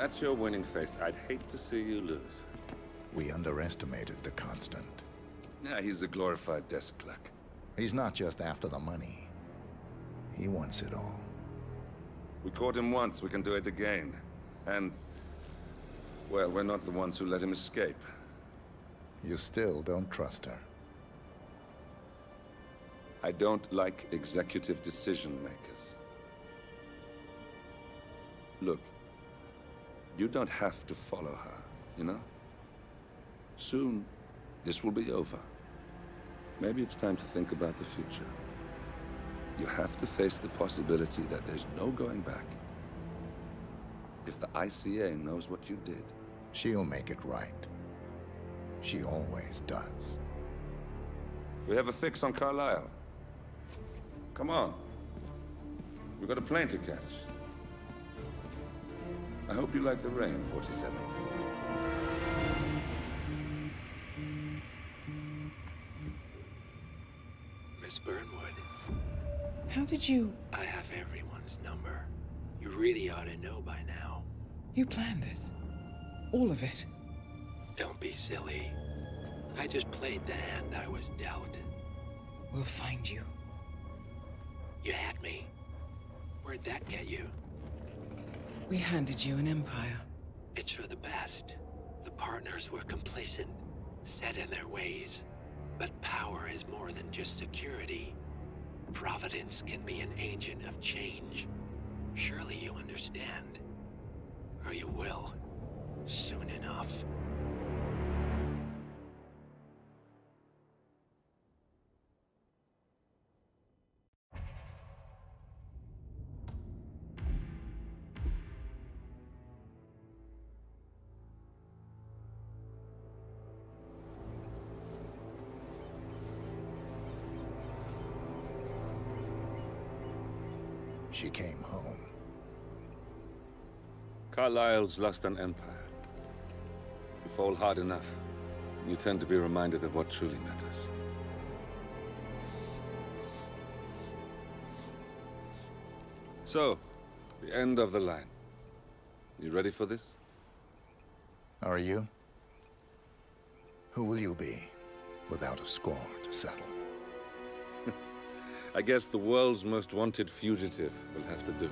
that's your winning face, I'd hate to see you lose. We underestimated the Constant. Yeah, he's a glorified desk clerk. He's not just after the money. He wants it all. We caught him once, we can do it again. And, well, we're not the ones who let him escape. You still don't trust her. I don't like executive decision makers. Look, you don't have to follow her, you know? Soon, this will be over. Maybe it's time to think about the future. You have to face the possibility that there's no going back. If the ICA knows what you did... She'll make it right. She always does. We have a fix on Carlisle. Come on. We've got a plane to catch. I hope you like the rain, 47. Miss Burnwood. How did you... I have everyone's number. You really ought to know by now. You planned this? All of it? Don't be silly. I just played the hand I was dealt. We'll find you. You had me. Where'd that get you? We handed you an empire. It's for the best. The partners were complacent, set in their ways. But power is more than just security. Providence can be an agent of change. Surely you understand. Or you will. Soon enough. She came home. Carlisle's lost an empire. You fall hard enough, you tend to be reminded of what truly matters. So, the end of the line. You ready for this? Are you? Who will you be, without a score to settle? I guess the world's most wanted fugitive will have to do.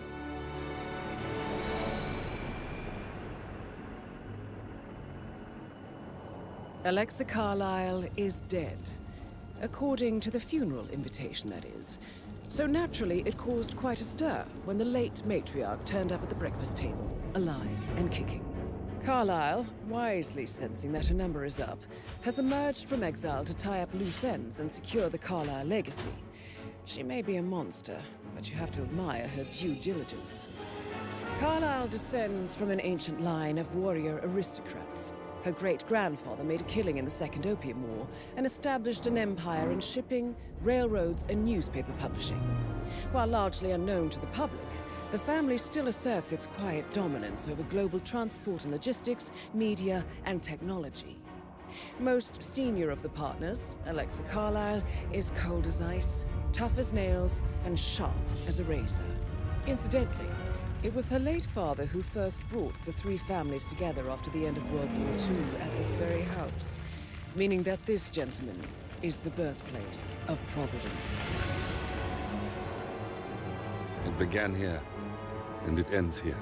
Alexa Carlisle is dead. According to the funeral invitation, that is. So naturally, it caused quite a stir when the late matriarch turned up at the breakfast table, alive and kicking. Carlisle, wisely sensing that her number is up, has emerged from exile to tie up loose ends and secure the Carlisle legacy. She may be a monster, but you have to admire her due diligence. Carlisle descends from an ancient line of warrior aristocrats. Her great-grandfather made a killing in the Second Opium War and established an empire in shipping, railroads, and newspaper publishing. While largely unknown to the public, the family still asserts its quiet dominance over global transport and logistics, media, and technology. Most senior of the partners, Alexa Carlisle, is cold as ice, tough as nails, and sharp as a razor. Incidentally, it was her late father who first brought the three families together after the end of World War II at this very house, meaning that this gentleman is the birthplace of Providence. It began here, and it ends here.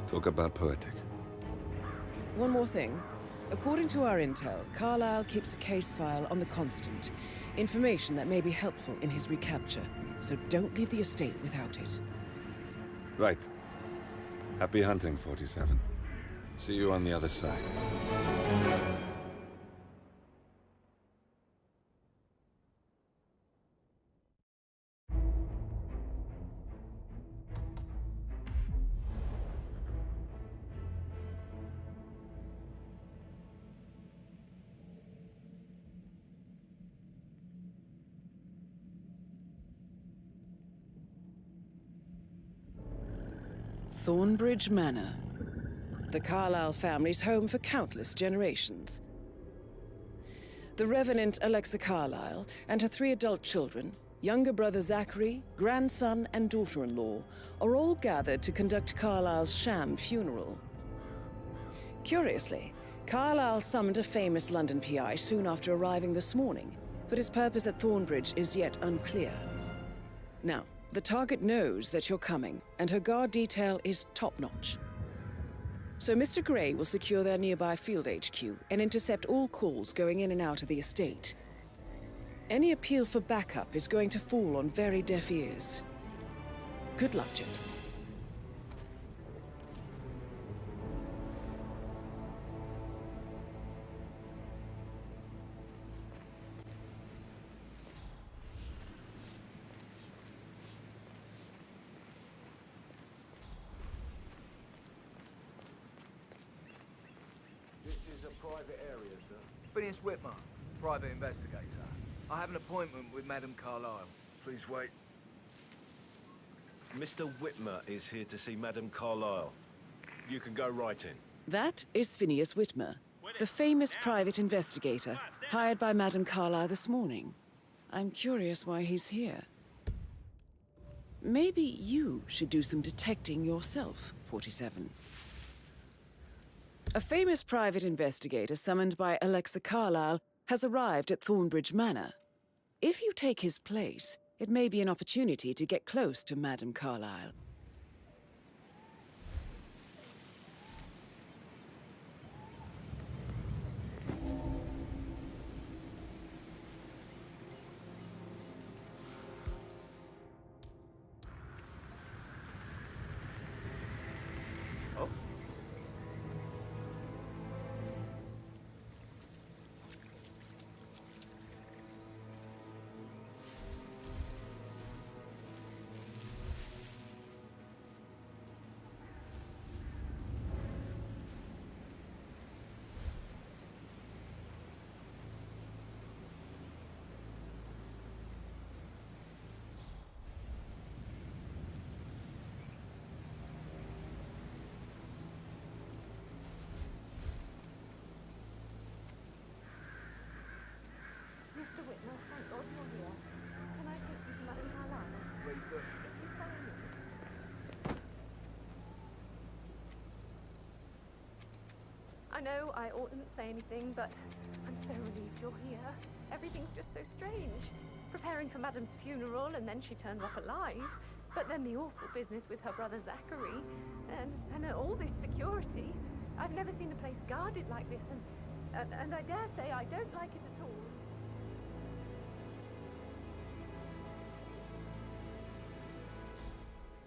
Talk about poetic. One more thing. According to our intel, Carlisle keeps a case file on the Constant. Information that may be helpful in his recapture, so don't leave the estate without it. Right. Happy hunting, 47. See you on the other side. Thornbridge Manor. The Carlisle family's home for countless generations. The Revenant Alexa Carlisle and her 3 adult children, younger brother Zachary, grandson, and daughter-in-law are all gathered to conduct Carlisle's sham funeral. Curiously, Carlisle summoned a famous London PI soon after arriving this morning, but his purpose at Thornbridge is yet unclear. Now, the target knows that you're coming, and her guard detail is top-notch. So Mr. Gray will secure their nearby field HQ and intercept all calls going in and out of the estate. Any appeal for backup is going to fall on very deaf ears. Good luck, gentlemen. This is a private area, sir. Phineas Whitmer, private investigator. I have an appointment with Madame Carlisle. Please wait. Mr. Whitmer is here to see Madame Carlisle. You can go right in. That is Phineas Whitmer, the famous private investigator hired by Madame Carlisle this morning. I'm curious why he's here. Maybe you should do some detecting yourself, 47. A famous private investigator summoned by Alexa Carlisle has arrived at Thornbridge Manor. If you take his place, it may be an opportunity to get close to Madame Carlisle. Oh. Mr. Whitmer, thank God you're here. Can I take you to Madame Carlisle? Please, sir. If you follow me. I know I oughtn't say anything, but I'm so relieved you're here. Everything's just so strange. Preparing for Madame's funeral, and then she turns up alive. But then the awful business with her brother Zachary, and all this security. I've never seen a place guarded like this, and I dare say I don't like it at all.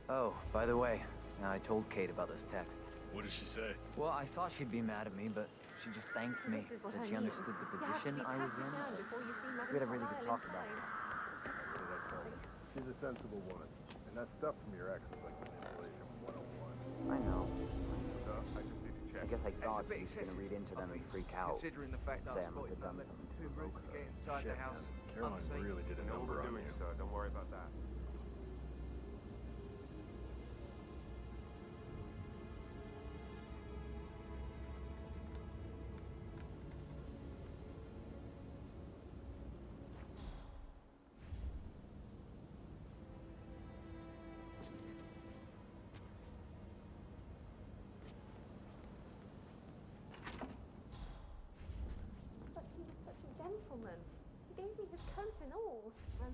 Oh, by the way, I told Kate about those texts. What did she say? Well, I thought she'd be mad at me, but she just thanked me. This is what Said I she mean. understood the You have to position be I was patted in. down before you see Madame We had a really good Carlisle talk about inside. it. She's a sensible woman. And that stuff from your ex is like manipulation 101. I know. So I just need to check. I guess I It's thought a bit she was going to excessive, read into I them and think, freak out. Considering the fact that Say I I must spotted have done that something too to rude provoke to her. get inside Shit, the house man. Caroline unseen. really did a No number on overdoing, you. so don't worry about that. But he was such a gentleman. He gave me his coat and all. And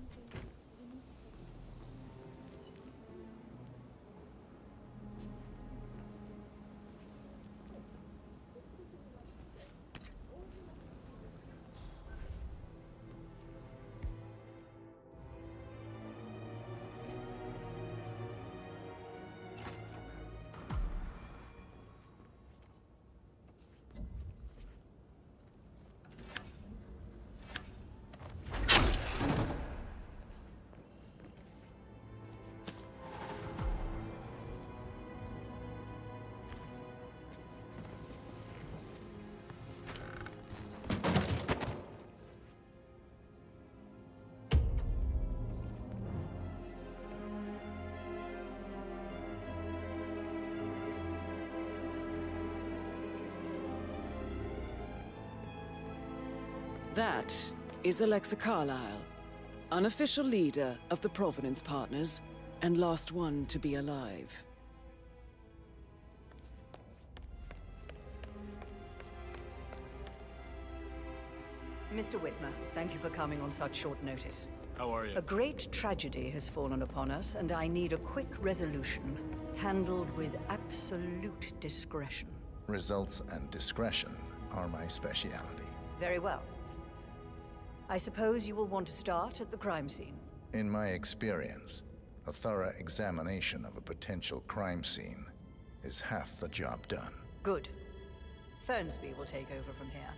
That is Alexa Carlisle, unofficial leader of the Providence Partners, and last one to be alive. Mr. Whitmer, thank you for coming on such short notice. How are you? A great tragedy has fallen upon us, and I need a quick resolution, handled with absolute discretion. Results and discretion are my speciality. Very well. I suppose you will want to start at the crime scene. In my experience, a thorough examination of a potential crime scene is half the job done. Good. Fernsby will take over from here.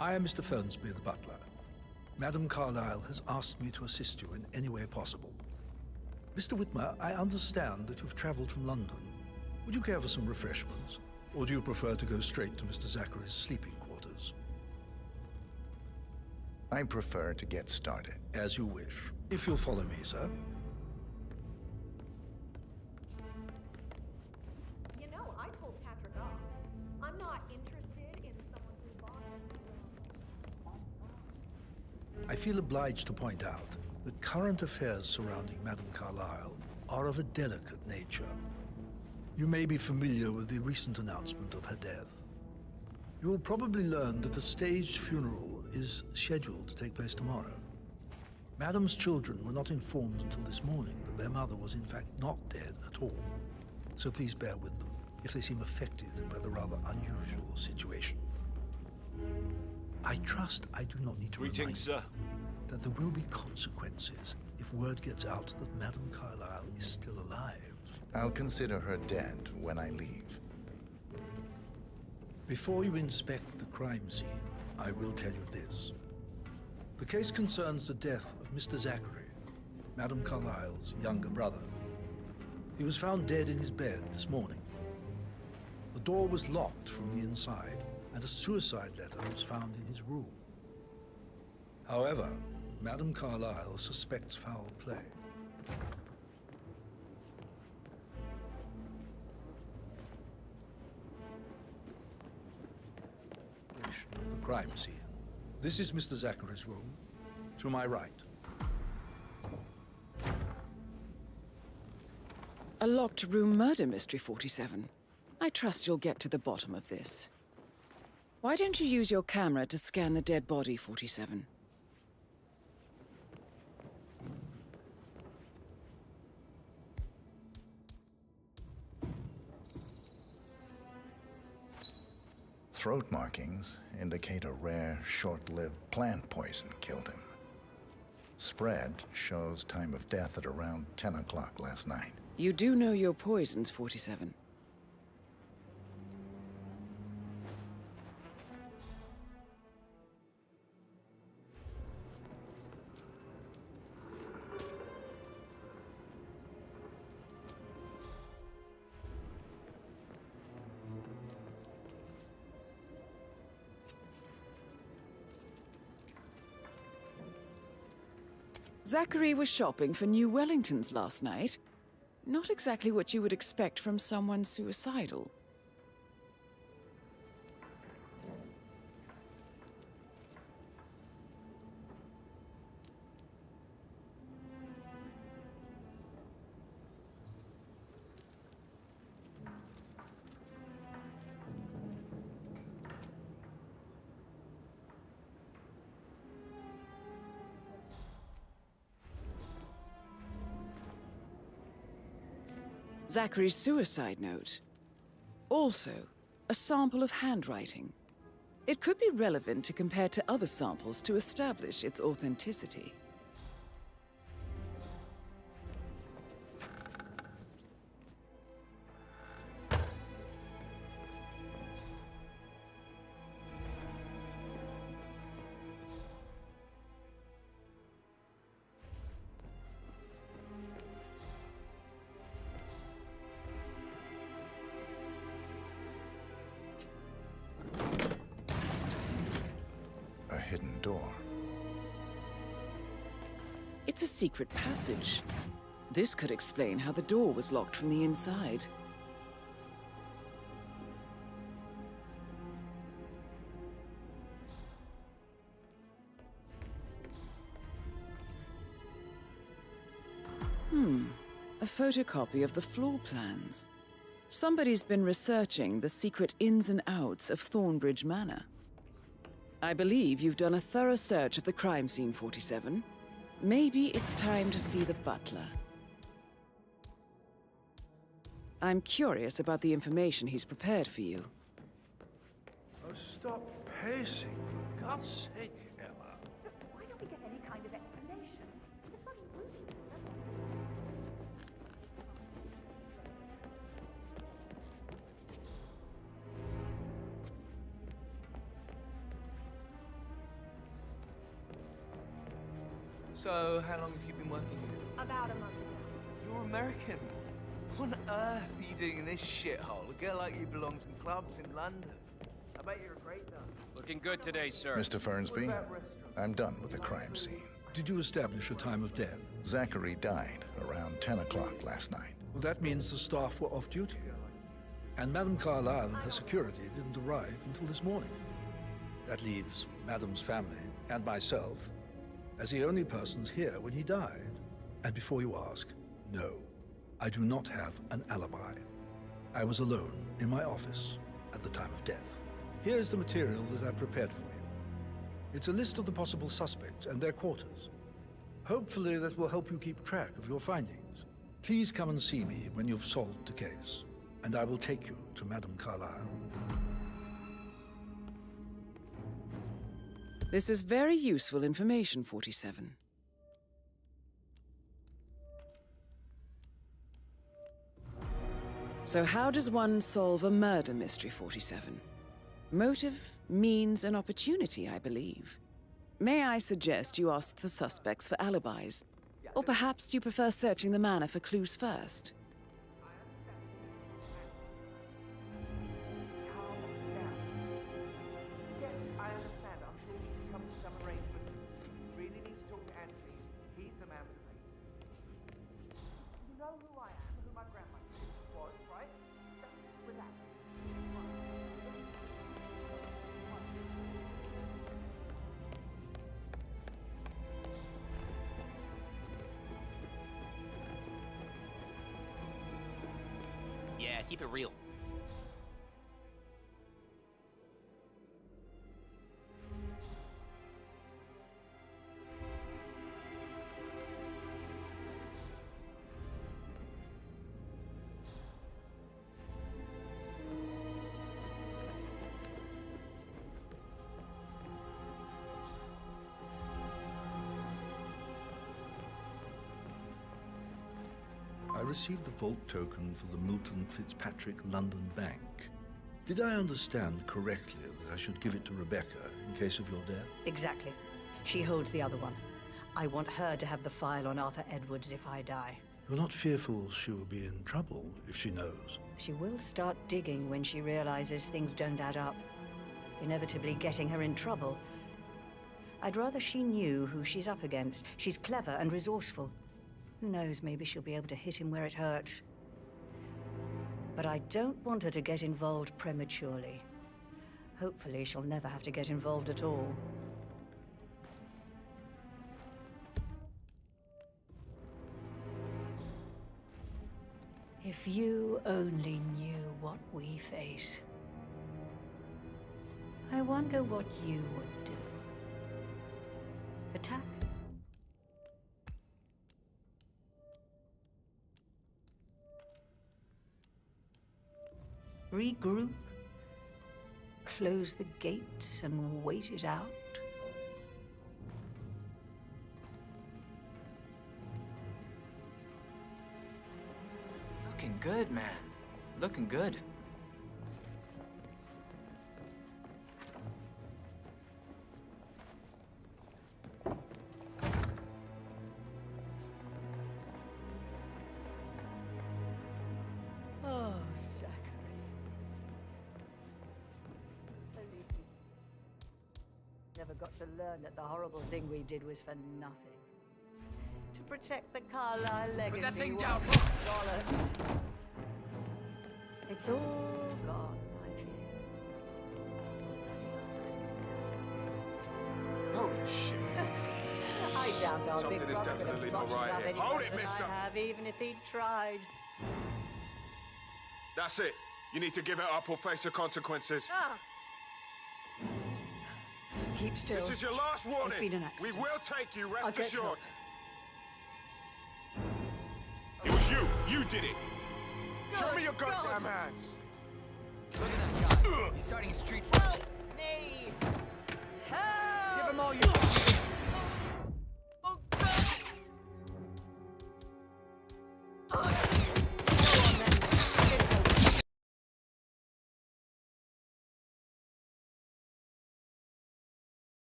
I am Mr. Fernsby, the butler. Madam Carlyle has asked me to assist you in any way possible. Mr. Whitmer, I understand that you've traveled from London. Would you care for some refreshments? Or do you prefer to go straight to Mr. Zachary's sleeping quarters? I prefer to get started. As you wish. If you'll follow me, sir. You know, I told Patrick off. I'm not interested in someone who bought. I feel obliged to point out that current affairs surrounding Madame Carlyle are of a delicate nature. You may be familiar with the recent announcement of her death. You will probably learn that a staged funeral is scheduled to take place tomorrow. Madame's children were not informed until this morning that their mother was in fact not dead at all. So please bear with them if they seem affected by the rather unusual situation. I trust I do not need to remind you sir. that there will be consequences if word gets out that Madame Carlyle is still alive. I'll consider her dead when I leave. Before you inspect the crime scene, I will tell you this. The case concerns the death of Mr. Zachary, Madame Carlyle's younger brother. He was found dead in his bed this morning. The door was locked from the inside, and a suicide letter was found in his room. However, Madame Carlyle suspects foul play. The crime scene. This is Mr. Zachary's room, to my right. A locked room murder mystery, 47. I trust you'll get to the bottom of this. Why don't you use your camera to scan the dead body, 47? Throat markings indicate a rare, short-lived plant poison killed him. Spread shows time of death at around 10 o'clock last night. You do know your poisons, 47. Zachary was shopping for new Wellingtons last night. Not exactly what you would expect from someone suicidal. Zachary's suicide note. Also, a sample of handwriting. It could be relevant to compare to other samples to establish its authenticity. A hidden door. It's a secret passage. This could explain how the door was locked from the inside. photocopy of the floor plans. Somebody's been researching the secret ins and outs of Thornbridge Manor. I believe you've done a thorough search of the crime scene, 47. Maybe it's time to see the butler. I'm curious about the information he's prepared for you. Oh, stop pacing, for God's sake, Emma. Why don't we get any kind of explanation? It's bloody rude. So, how long have you been working here? About a month. You're American. What on earth are you doing in this shithole? A girl like you belongs in clubs in London. I bet you're a great dog. Looking good today, sir. Mr. Fernsby, I'm done with the crime scene. Did you establish a time of death? Zachary died around 10 o'clock last night. Well, that means the staff were off duty. And Madame Carlyle and her security didn't arrive until this morning. That leaves Madame's family and myself as the only persons here when he died. And before you ask, no, I do not have an alibi. I was alone in my office at the time of death. Here's the material that I've prepared for you. It's a list of the possible suspects and their quarters. Hopefully that will help you keep track of your findings. Please come and see me when you've solved the case, and I will take you to Madame Carlyle. This is very useful information, 47. So how does one solve a murder mystery, 47? Motive, means, and opportunity, I believe. May I suggest you ask the suspects for alibis? Or perhaps do you prefer searching the manor for clues first? Yes, I understand. I'm sure we can come to some arrangement. You really need to talk to Anthony. He's the man with the papers. You know who I am, who my grandmother was, right? So, relax. Yeah, keep it real. I received the vault token for the Milton Fitzpatrick London Bank. Did I understand correctly that I should give it to Rebecca in case of your death? Exactly. She holds the other one. I want her to have the file on Arthur Edwards if I die. You're not fearful she will be in trouble if she knows? She will start digging when she realizes things don't add up, inevitably getting her in trouble. I'd rather she knew who she's up against. She's clever and resourceful. Who knows, maybe she'll be able to hit him where it hurts. But I don't want her to get involved prematurely. Hopefully she'll never have to get involved at all. If you only knew what we face, I wonder what you would do. Attack? Regroup? Close the gates and wait it out? Looking good, man. Looking good. Oh, Zachary. Never got to learn that the horrible thing we did was for nothing. To protect the Carlyle legacy. Put that thing down! Bollocks. It's all gone, I fear. Holy shit. I I doubt our Something big is brother would have definitely not botched it right up here. any Hold worse it, than mister. I have, even if he'd tried. That's it. You need to give it up or face the consequences. Ah! Keep still. This is your last warning. It's been an We accident. will take you, I'll rest get assured. help. It was you. You did it. Show Good me your God. goddamn hands. Look at that guy. He's starting a street fight. Help me! Help! Give him all you got. Oh, God. Go on, then. Get over.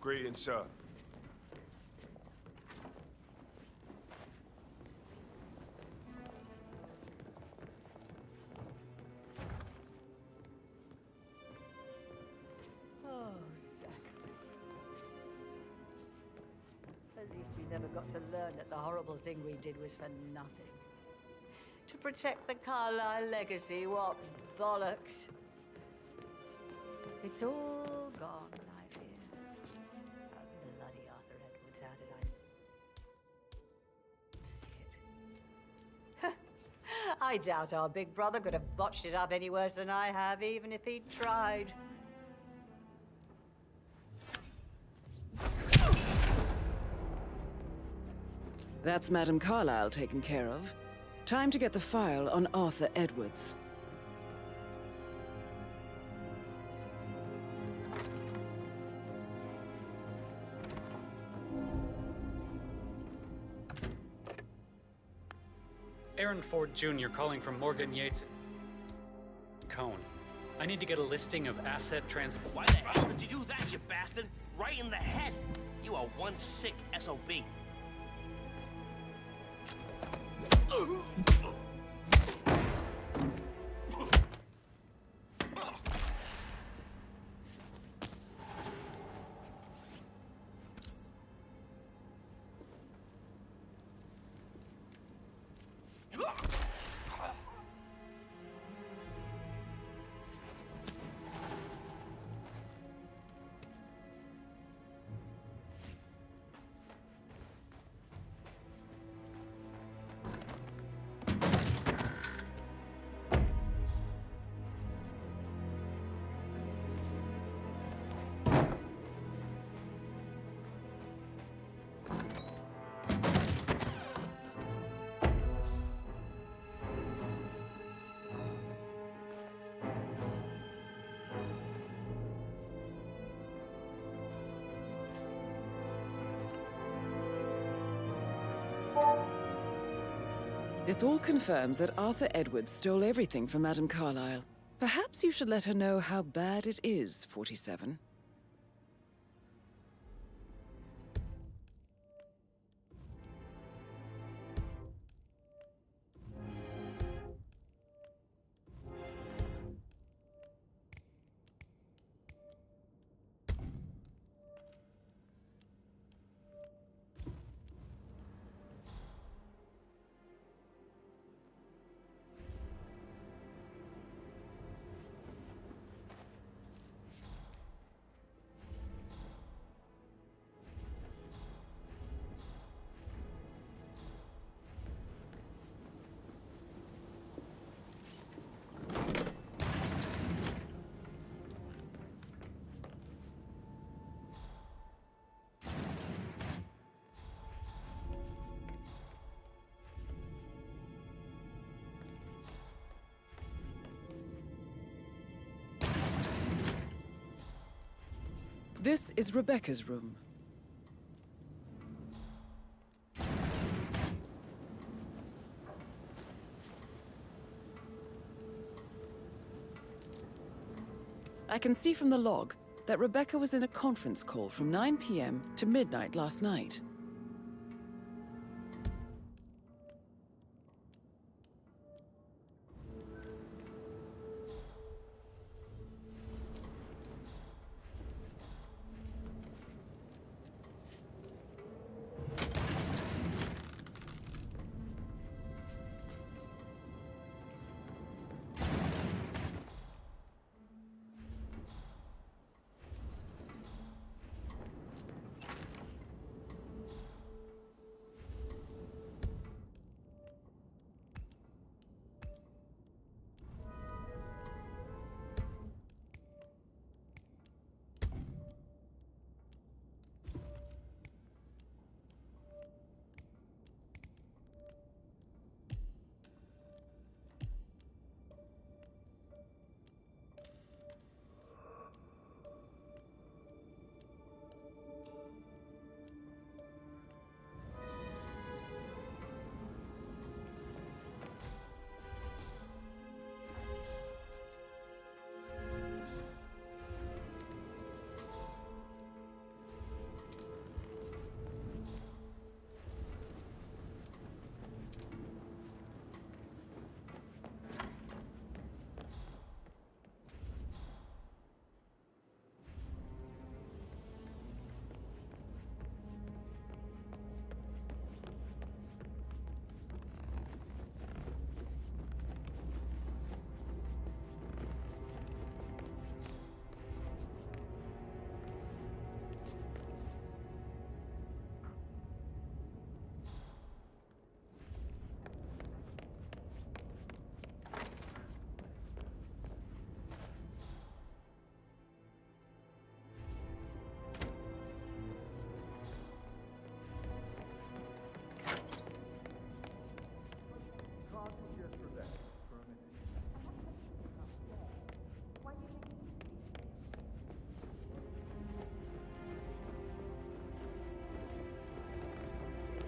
Greetings, sir. Oh, Zack. At least you never got to learn that the horrible thing we did was for nothing. To protect the Carlyle legacy, what bollocks. It's all gone, I fear. That bloody Arthur Edwards, how did I see it? I doubt our big brother could have botched it up any worse than I have, even if he'd tried. That's Madame Carlyle taken care of. Time to get the file on Arthur Edwards. Aaron Ford Jr. calling from Morgan Yates. Cone. I need to get a listing of asset trans. Why the hell did you do that, you bastard? Right in the head. You are one sick SOB. This all confirms that Arthur Edwards stole everything from Madame Carlyle. Perhaps you should let her know how bad it is, 47. This is Rebecca's room. I can see from the log that Rebecca was in a conference call from 9 p.m. to midnight last night.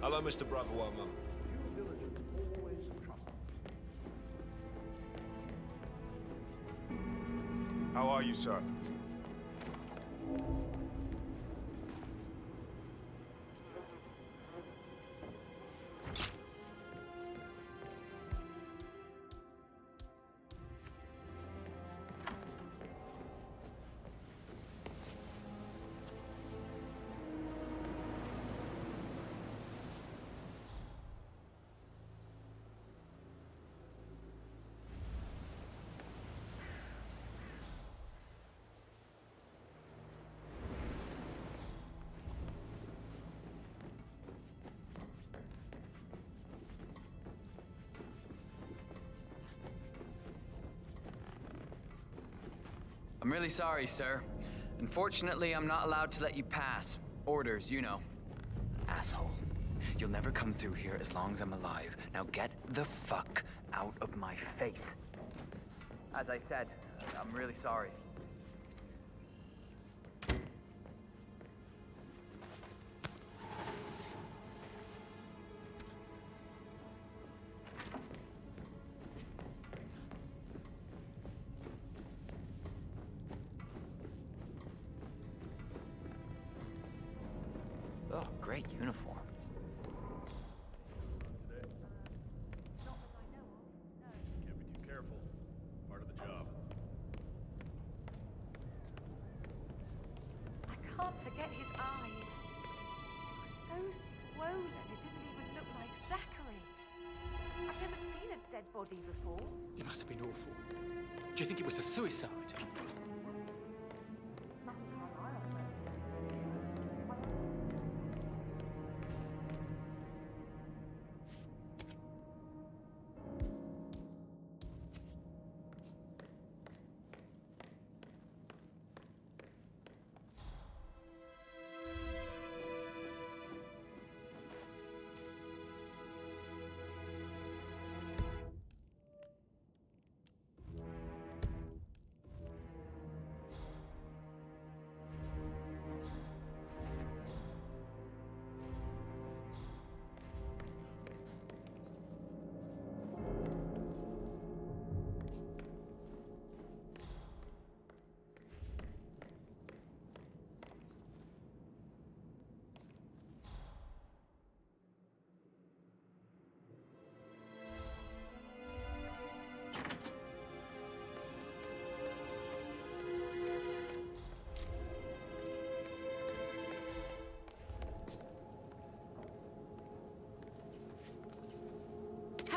Hello, Mr. Bravo. How are you, sir? I'm really sorry, sir. Unfortunately, I'm not allowed to let you pass. Orders, you know. Asshole. You'll never come through here as long as I'm alive. Now get the fuck out of my face. As I said, I'm really sorry. Oh, great uniform. Can't be too careful. Part of the job. I can't forget his eyes. So swollen, it didn't even look like Zachary. I've never seen a dead body before. It must have been awful. Do you think it was a suicide?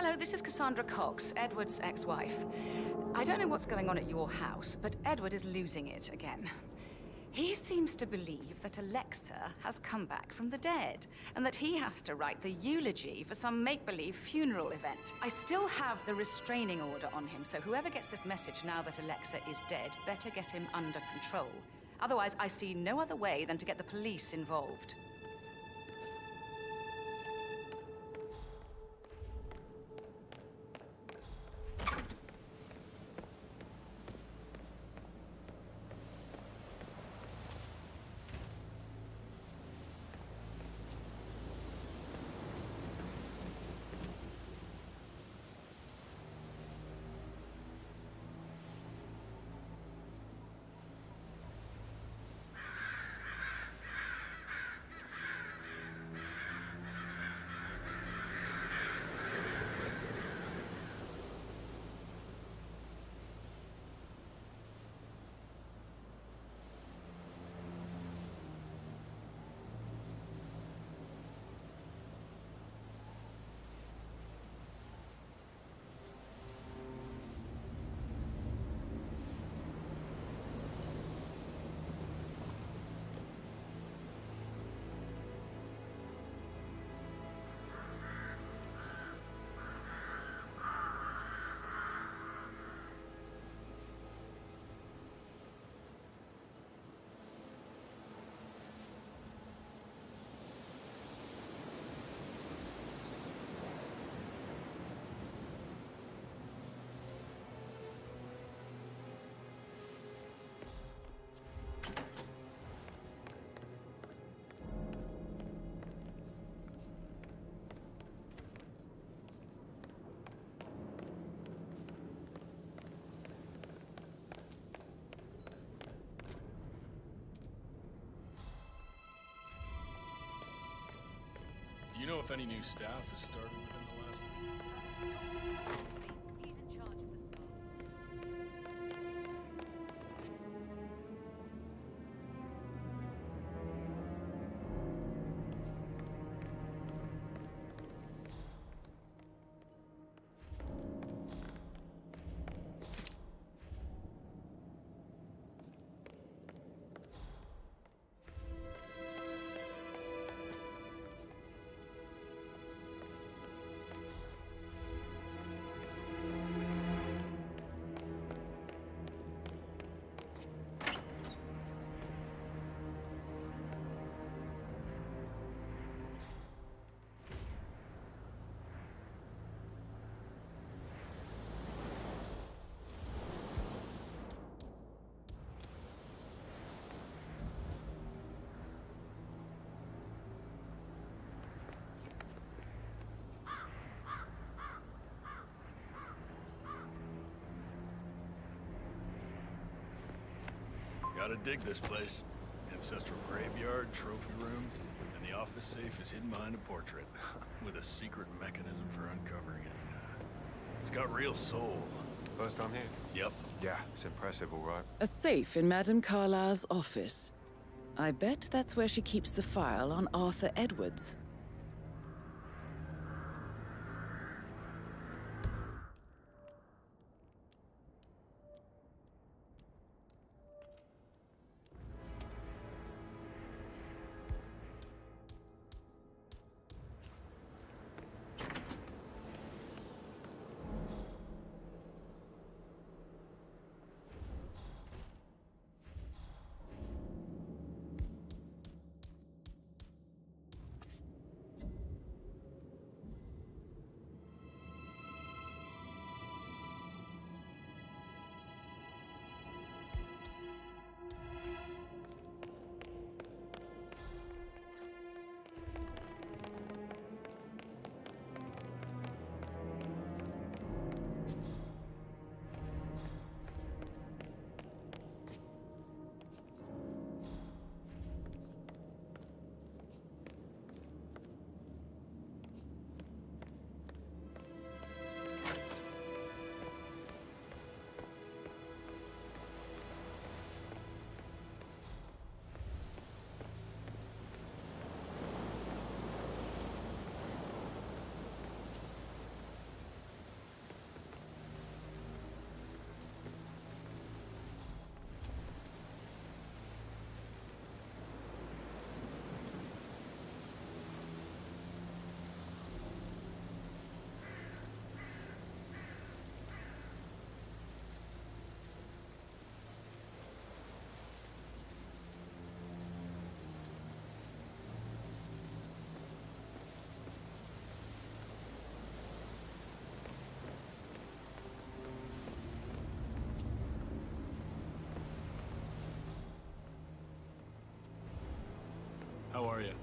Hello, this is Cassandra Cox, Edward's ex-wife. I don't know what's going on at your house, but Edward is losing it again. He seems to believe that Alexa has come back from the dead, and that he has to write the eulogy for some make-believe funeral event. I still have the restraining order on him, so whoever gets this message now that Alexa is dead better get him under control. Otherwise, I see no other way than to get the police involved. Do you know if any new staff has started within the last week? He's in charge of the staff. Gotta dig this place. Ancestral graveyard, trophy room, and the office safe is hidden behind a portrait, with a secret mechanism for uncovering it. It's got real soul. First time here? Yep. Yeah, it's impressive, all right. A safe in Madame Carlyle's office. I bet that's where she keeps the file on Arthur Edwards. are you?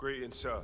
Greetings, sir.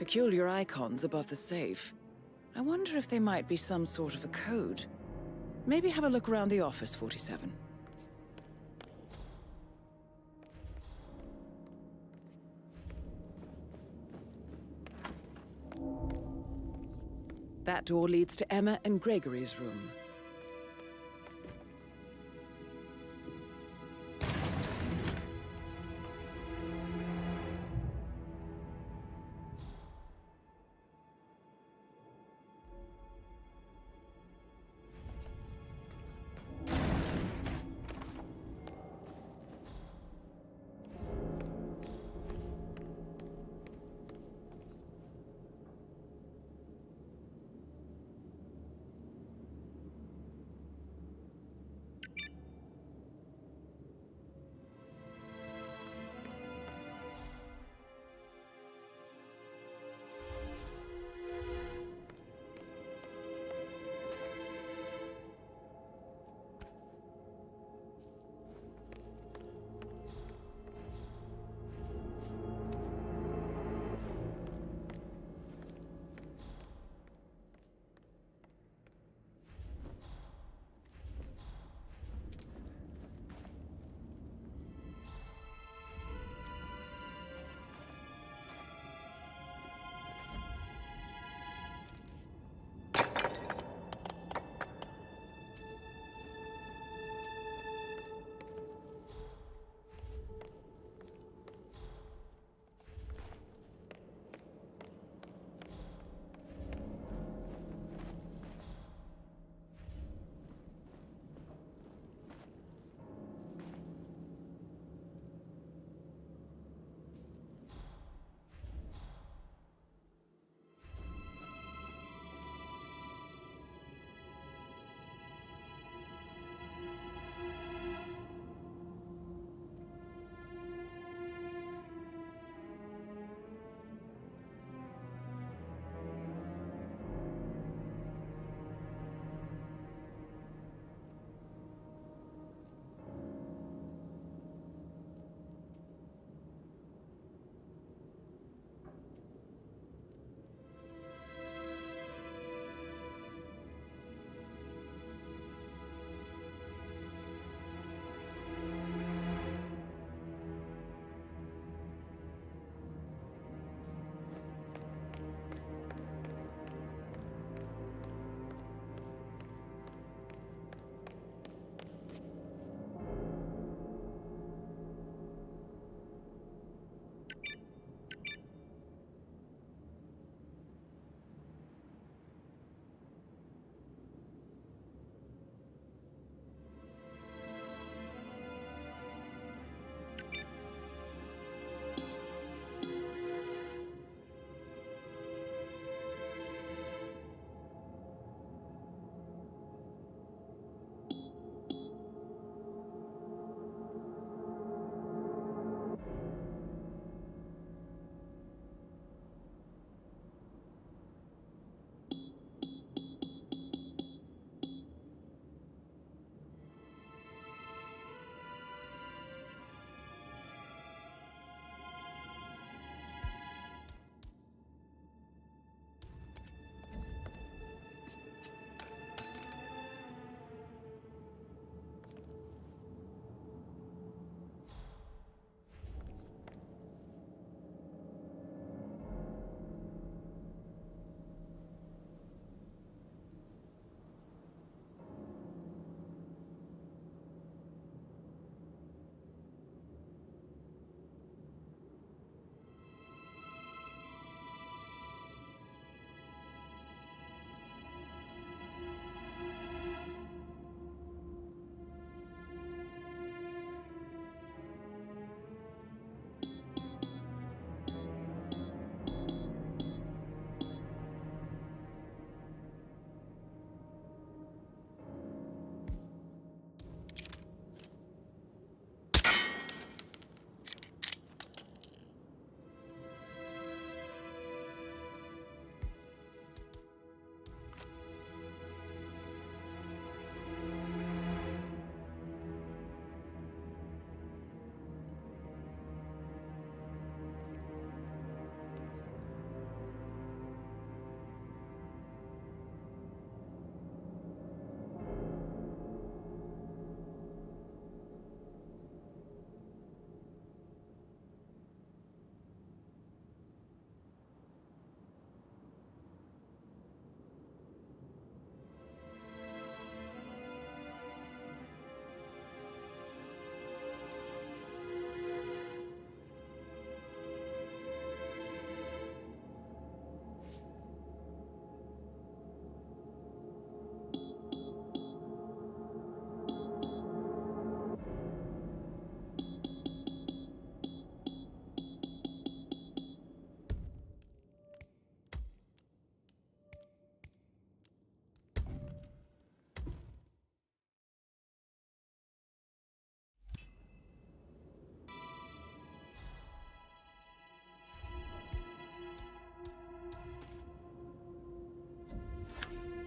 Peculiar icons above the safe. I wonder if they might be some sort of a code. Maybe have a look around the office, 47. That door leads to Emma and Gregory's room.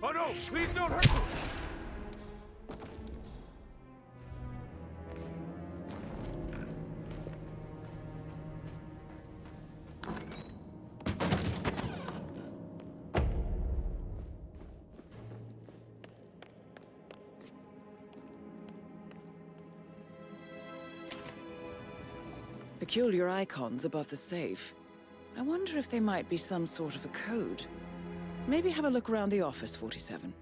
Oh no! Please don't hurt me! Peculiar icons above the safe. I wonder if they might be some sort of a code. Maybe have a look around the office, 47.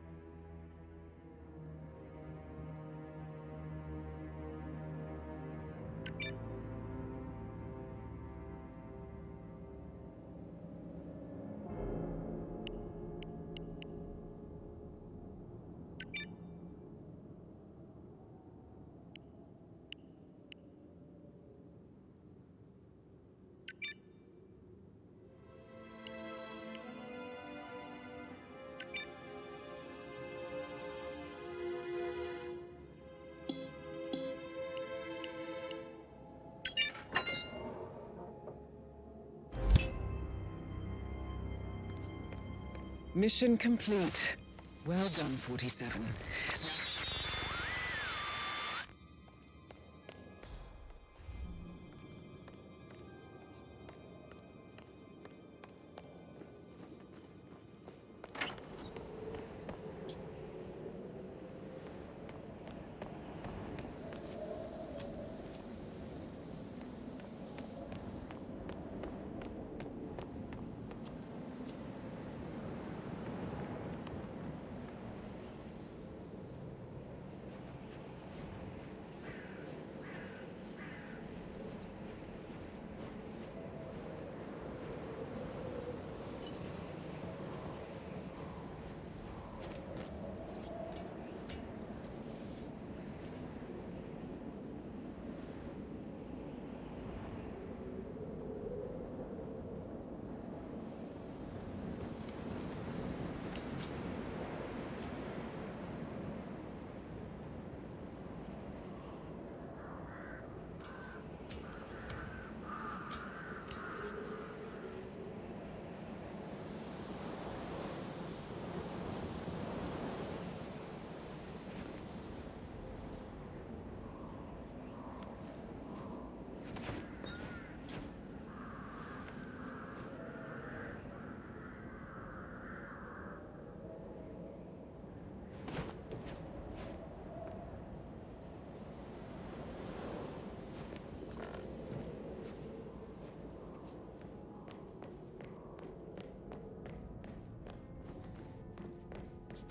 Mission complete. Well done, 47.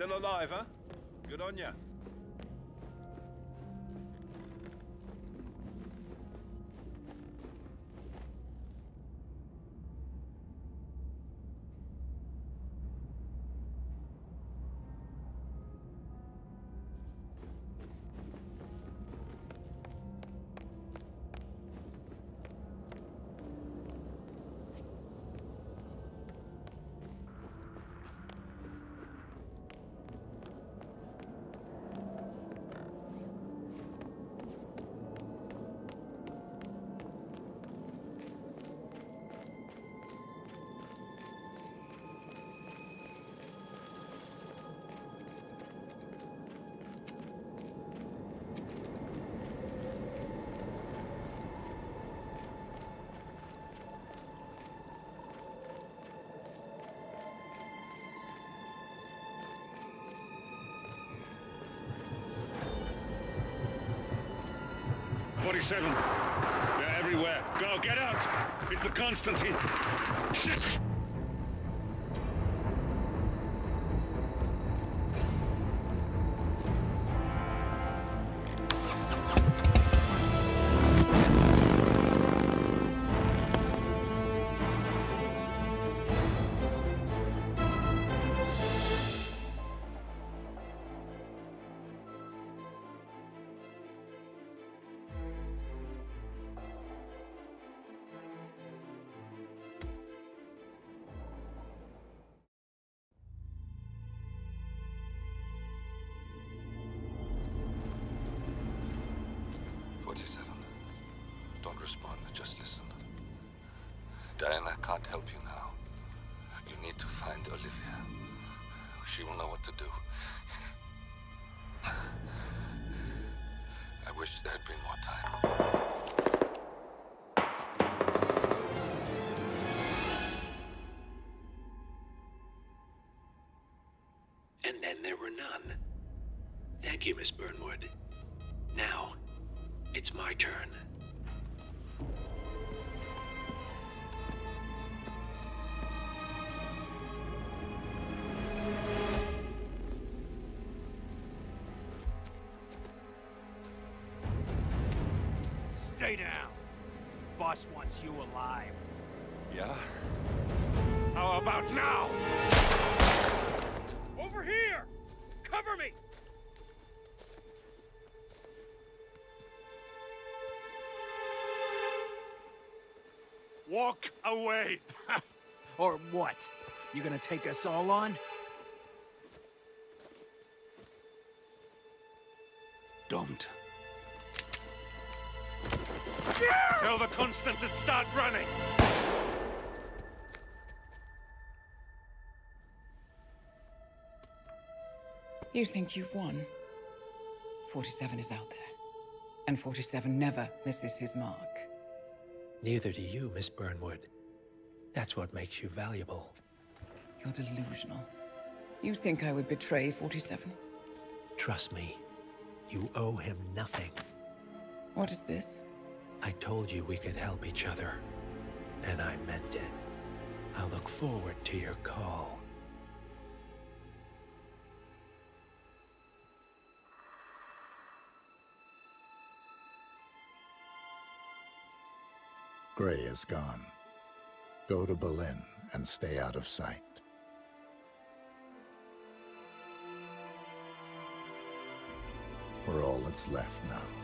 Still alive, huh? Good on ya. They're everywhere. Go, get out! It's the Constantine. Shit! Don't respond, just listen. Diana can't help you now. You need to find Olivia. She she will know what to do. I wish there had been more time. And then there were none. Thank you, Miss Burnwood. Now, it's my turn. Stay down. Boss wants you alive. Yeah? How about now? Over here! Cover me! Walk away! Or what? You gonna take us all on? Don't. Tell the Constant to start running! You think you've won? 47 is out there. And 47 never misses his mark. Neither do you, Miss Burnwood. That's what makes you valuable. You're delusional. You think I would betray 47? Trust me, you owe him nothing. What is this? I told you we could help each other, and I meant it. I'll look forward to your call. Gray is gone. Go to Berlin and stay out of sight. We're all that's left now.